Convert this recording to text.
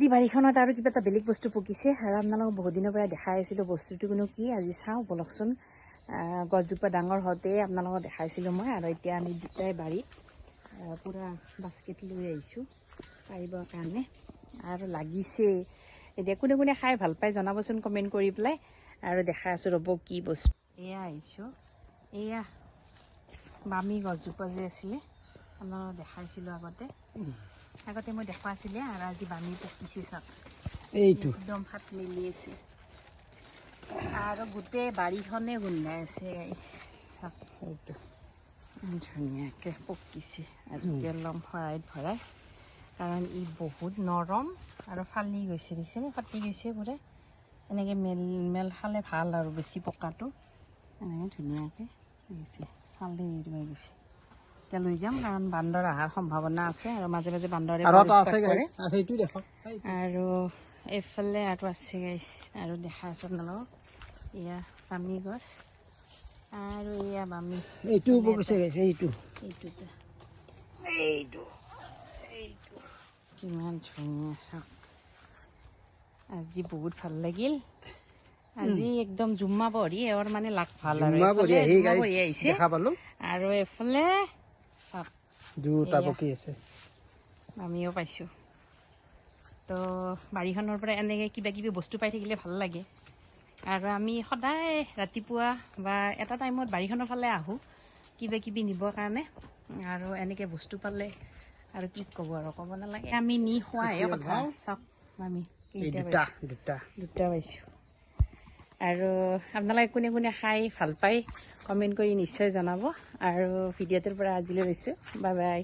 আজি বাৰীখনত আৰু কিবা এটা বেলেগ বস্তু পকিছে আৰু আপোনালোকক বহুত দিনৰ পৰা দেখাই আছিলোঁ বস্তুটো কোনো কি আজি চাওঁ বলকচোন গছজোপা ডাঙৰ হওঁতে আপোনালোকক দেখাইছিলোঁ মই আৰু এতিয়া আমি দুটাই বাৰীত পূৰা বাস্কেট লৈ আহিছোঁ পাৰিবৰ কাৰণে আৰু লাগিছে এতিয়া কোনে কোনে খাই ভাল পায় জনাবচোন কমেণ্ট কৰি পেলাই আৰু দেখাই আছোঁ ৰ'ব কি বস্তু এয়া আহিছোঁ এয়া বামি গছজোপা যে আছিলে আপোনালোকক দেখাইছিলোঁ আগতে মই দেখা আছিলে আৰু আজি বামি পকিছে চাওক এইটো একদম হাত মেলি আছে আৰু গোটেই বাৰীখনে গোন্ধাই আছে চাওক এইটো ধুনীয়াকৈ পকিছে আৰু এতিয়া ল'ম শৰাইত ভৰাই কাৰণ ই বহুত নৰম আৰু ফালি গৈছে দেখিছেনে ফাটি গৈছে পুৰা এনেকৈ মেল খালে ভাল আৰু বেছি পকাটো এনেকৈ ধুনীয়াকৈ গৈছে চালি ৰৈ গৈছে এতিয়া লৈ যাম কাৰণ বান্দৰ অহাৰ সম্ভাৱনা আছে আৰু মাজে মাজে বান্দৰে আৰু এইফালে আৰু আছে গাইছ আৰু দেখা আছোঁ আপোনালোকক এয়া বামি গছ আৰু এয়া বামি এইটো কিমান ধুনীয়া চাওক আজি বহুত ভাল লাগিল আজি একদম জুম্মা বঢ়ি এওঁৰ মানে লাগ ভাল আৰু আহিছে আৰু এইফালে চাওক আমিও পাইছোঁ তো বাৰীখনৰ পৰা এনেকৈ কিবা কিবি বস্তু পাই থাকিলে ভাল লাগে আৰু আমি সদায় ৰাতিপুৱা বা এটা টাইমত বাৰীখনৰ ফালে আহোঁ কিবা কিবি নিবৰ কাৰণে আৰু এনেকৈ বস্তু পালে আৰু কি ক'ব আৰু ক'ব নালাগে আমি নি খোৱাহে কথা চাওক আমি দুটা পাইছোঁ আৰু আপোনালোকে কোনে কোনে খাই ভাল পায় কমেণ্ট কৰি নিশ্চয় জনাব আৰু ভিডিঅ'টোৰ পৰা আজিলৈ লৈছোঁ বাই বাই